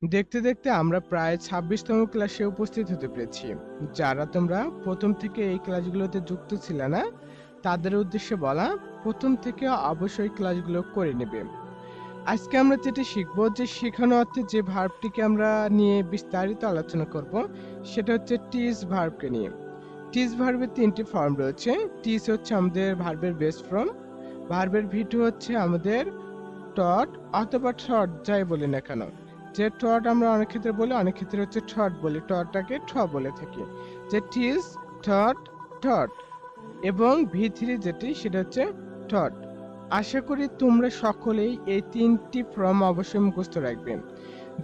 দেখতে দেখতে আমরা প্রায় 26তম ক্লাসে উপস্থিত হতে পেরেছি। যারা তোমরা প্রথম থেকে এই ক্লাসগুলোতে যুক্ত ছিলে না, তাদের উদ্দেশ্যে বলা, প্রথম থেকে অবশ্যই ক্লাসগুলো করে নেবে। আজকে আমরা যেটা শিখবো, যে শেখানো অর্থে যে ভার্বটিকে আমরা নিয়ে বিস্তারিত আলোচনা করব, সেটা হচ্ছে টিজ ভার্বকে নিয়ে। টিজ ভার্বের 3টি ফর্ম রয়েছে। টিজ হচ্ছে আমাদের ভার্বের বেস ফর্ম, ভার্বের ভিটু হচ্ছে আমাদের টট অথবা ঠট, যাই বলি না কেন। যে টট আমরা অনেক ক্ষেত্রে বলি, অনেক ক্ষেত্রে হচ্ছে ঠট বলি, টটটাকে ঠ বলে থাকি। যে টিজ, ঠট, ঠট এবং ভি3 যেটি, সেটা হচ্ছে ঠট। আশা করি তোমরা সকলেই এই 3টি ফর্ম অবশ্যই মুখস্থ রাখবে।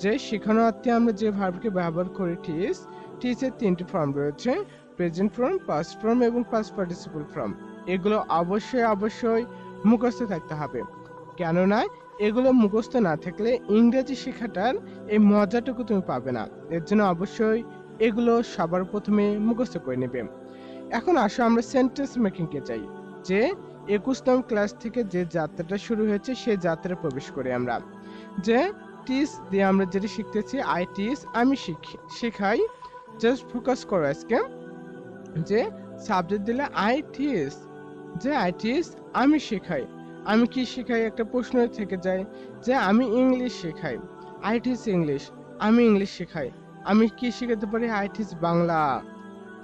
যে শেখানো অর্থে আমরা যে ভার্বকে ব্যবহার করি টিজ, টিজের 3টি ফর্ম রয়েছে: প্রেজেন্ট ফর্ম, পাস্ট ফর্ম এবং পাস্ট পার্টিসিপল ফর্ম। এগুলো অবশ্যই অবশ্যই মুখস্থ থাকতে হবে, কেননা এগুলো মুখস্থ না থাকলে ইংরেজি শেখাটার এই মজাটুকু তুমি পাবে না। এর জন্য অবশ্যই এগুলো সবার প্রথমে মুখস্থ করে নেবে। এখন আসো আমরা সেন্টেন্স মেকিংকে যাই। যে 21তম ক্লাস থেকে যে যাত্রাটা শুরু হয়েছে, সেই যাত্রায় প্রবেশ করি আমরা। যে টিচ দিয়ে আমরা যেটা শিখতেছি, আই টিচ, আমি শেখাই। জাস্ট ফোকাস করো আজকে। যে সাবজেক্ট দিলে আই টিচ, যে আই টিচ আমি শেখাই। আমি কি শেখাই একটা প্রশ্ন থেকে যায়। যে আমি ইংলিশ শেখাই, আই টিচ ইংলিশ, আমি ইংলিশ শেখাই। আমি কি শেখাতে পারি, আই টিচ বাংলা।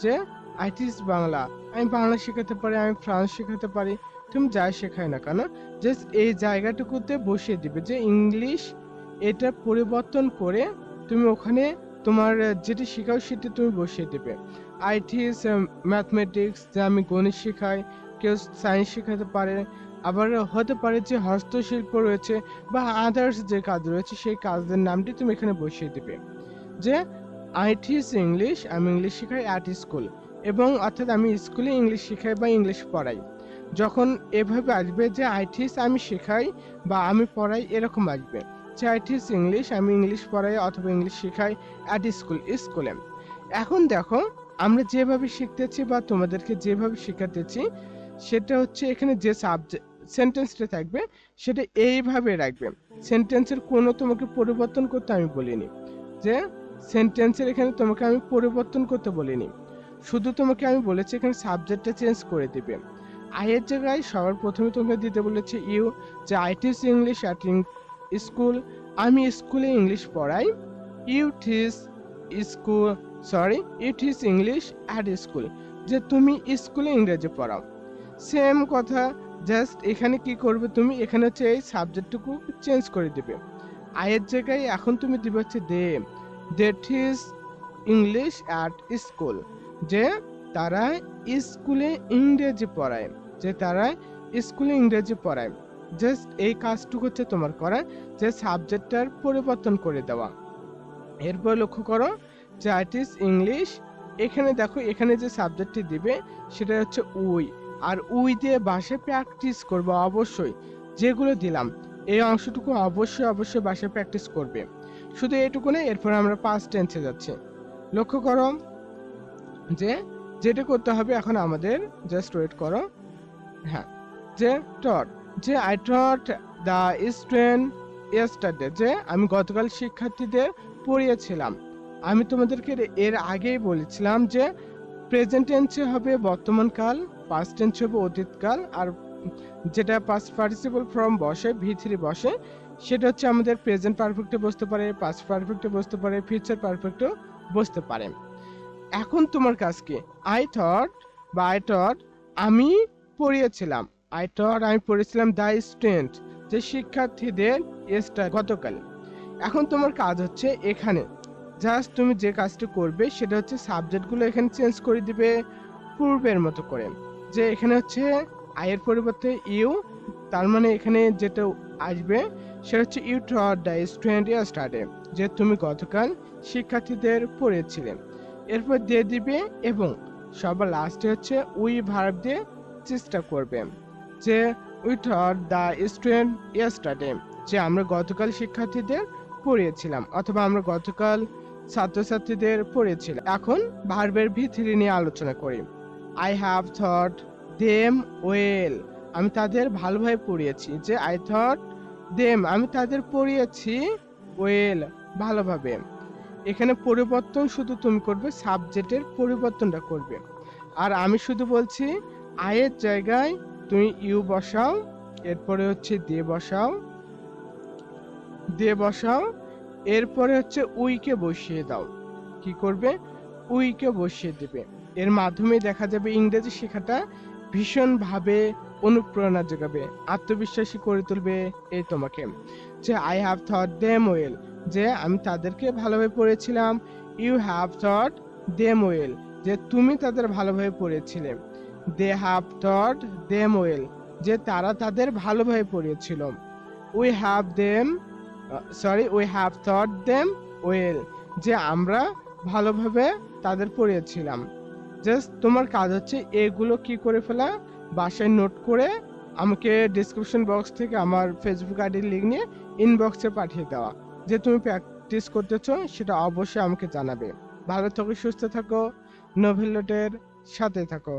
যে আই টিচ বাংলা, আমি বাংলা শেখাতে পারি, আমি ফ্রান্স শেখাতে পারি। তুমি যাই শেখাই না কেন, জাস্ট এই জায়গাটুকুতে বসিয়ে দিবে যে ইংলিশ, এটা পরিবর্তন করে তুমি ওখানে তোমার যেটি শেখাও সেটি তুমি বসিয়ে দেবে। আই টিচ ম্যাথমেটিক্স, যে আমি গণিত শেখাই। কেউ সায়েন্স শেখাতে পারে, আবার হতে পারে যে হস্তশিল্প রয়েছে বা আদার্স যে কাজ রয়েছে, সেই কাজের নামটি তুমি এখানে বসিয়ে দেবে। যে আই টিচ ইংলিশ, আমি ইংলিশ শেখাই অ্যাট স্কুল, এবং অর্থাৎ আমি স্কুলে ইংলিশ শেখাই বা ইংলিশ পড়াই। যখন এভাবে আসবে যে আই টিচ আমি শেখাই বা আমি পড়াই, এরকম আসবে যে আই টিচ ইংলিশ, আমি ইংলিশ পড়াই অথবা ইংলিশ শেখাই অ্যাট স্কুল, স্কুলে। এখন দেখো, আমরা যেভাবে শিখতেছি বা তোমাদেরকে যেভাবে শেখাতেছি, সেটা হচ্ছে এখানে যে সাবজেক্ট সেন্টেন্সটা থাকবে, সেটা এইভাবে রাখবে। সেন্টেন্সের কোনো তোমাকে পরিবর্তন করতে আমি বলিনি। যে সেন্টেন্সের এখানে তোমাকে আমি পরিবর্তন করতে বলিনি, শুধু তোমাকে আমি বলেছি এখানে সাবজেক্টটা চেঞ্জ করে দিবে। আই এর জায়গায় সবার প্রথমে তোমাকে দিতে বলেছে ইউ। যে I teach English at school, আমি স্কুলে ইংলিশ পড়াই। You teach school, sorry, you teach English at school, যে তুমি স্কুলে ইংরেজি পড়াও। সেম কথা, জাস্ট এখানে কি করবে তুমি, এখানে হচ্ছে এই সাবজেক্টটুকু চেঞ্জ করে দিবে। আয়ের জায়গায় এখন তুমি দিবে হচ্ছে দে, দে টিচ ইংলিশ অ্যাট স্কুল, যে তারা স্কুলে ইংরেজি পড়ায়, যে তারা স্কুলে ইংরেজি পড়ায়। জাস্ট এই কাজটুকু হচ্ছে তোমার করা, যে সাবজেক্টটার পরিবর্তন করে দেওয়া। এরপর লক্ষ্য করো যে আই টিচ ইংলিশ, এখানে দেখো এখানে যে সাবজেক্টটি দিবে সেটা হচ্ছে উই। আর উই দিয়ে বাসায় প্র্যাকটিস করবো অবশ্যই, যেগুলো দিলাম এই অংশটুকু অবশ্যই অবশ্যই বাসায় প্র্যাকটিস করবে। শুধু এইটুকু নেই, এরপর আমরা পাস্ট টেন্সে যাচ্ছি। লক্ষ্য করো যে যেটা করতে হবে এখন আমাদের, জাস্ট ওয়েট করো। হ্যাঁ, যে টট, যে I taught the student yesterday, যে আমি গতকাল শিক্ষার্থীদের পড়িয়েছিলাম। আমি তোমাদেরকে এর আগেই বলেছিলাম যে প্রেজেন্ট টেন্সে হবে বর্তমান কাল, পাস্ট টেন্সে হবে অতীতকাল, আর যেটা পাস্ট পার্টিসিপল ফর্ম বসে, ভি3 বসে, সেটা হচ্ছে আমাদের প্রেজেন্ট পারফেক্টে বসতে পারে, পাস্ট পারফেক্টে বসতে পারে, ফিউচার পারফেক্টেও বসতে পারে। এখন তোমার কাজ কি, আই থট বা আই টট আমি পড়িয়েছিলাম, আই টট আমি পড়েছিলাম দ্য স্টুডেন্ট, যে শিক্ষার্থীদের গতকাল। এখন তোমার কাজ হচ্ছে এখানে জাস্ট তুমি যে কাজটা করবে সেটা হচ্ছে সাবজেক্টগুলো এখানে চেঞ্জ করে দিবে পূর্বের মতো করে। যে এখানে হচ্ছে আই এর পরিবর্তে ইউ, তার মানে এখানে যেটা আসবে সেটা হচ্ছে you taught the student yesterday, যে তুমি গতকাল শিক্ষার্থীদের পড়িয়েছিলে। এরপর দিয়ে দিবে এবং সবার লাস্টে হচ্ছে উই ভার্ব দিয়ে চেষ্টা করবে। যে we taught the student yesterday, যে আমরা গতকাল শিক্ষার্থীদের পড়িয়েছিলাম অথবা আমরা গতকাল ছাত্রছাত্রীদের পড়িয়েছিলাম। এখন ভার্বের ভি3 নিয়ে আলোচনা করি। I have thought them well, আমি তাদের ভালোভাবে পড়িয়েছি। যে আই থট দেম আমি তাদের পড়িয়েছি ওয়েল ভালোভাবে। এখানে পরিবর্তন শুধু তুমি করবে, সাবজেক্টের পরিবর্তনটা করবে। আর আমি শুধু বলছি আয়ের জায়গায় তুমি ইউ বসাও, এরপরে হচ্ছে দিয়ে বসাও, এরপরে হচ্ছে উইকে বসিয়ে দাও। কি করবে? উইকে বসিয়ে দেবে। এর মাধ্যমে দেখা যাবে ইংরেজি শেখাটা ভীষণভাবে অনুপ্রেরণা যোগাবে, আত্মবিশ্বাসী করে তুলবে এই তোমাকে। যে I have thought them well, যে আমি তাদেরকে ভালোভাবে পড়েছিলাম। You have thought them well, যে তুমি তাদের ভালোভাবে পড়েছিলে। They have thought them well, যে তারা তাদের ভালোভাবে পড়িয়েছিল। We have them we have thought them well, যে আমরা ভালোভাবে তাদের পড়িয়েছিলাম। জাস্ট তোমার কাজ হচ্ছে এগুলো কি করে ফেলা, বাসায় নোট করে আমাকে ডেসক্রিপশন বক্স থেকে আমার ফেসবুক আইডির লিঙ্ক নিয়ে ইনবক্সে পাঠিয়ে দেওয়া। যে তুমি প্র্যাকটিস করতেছো সেটা অবশ্যই আমাকে জানাবে। ভালো থাকো, সুস্থ থাকো, নোভেলটের সাথে থাকো।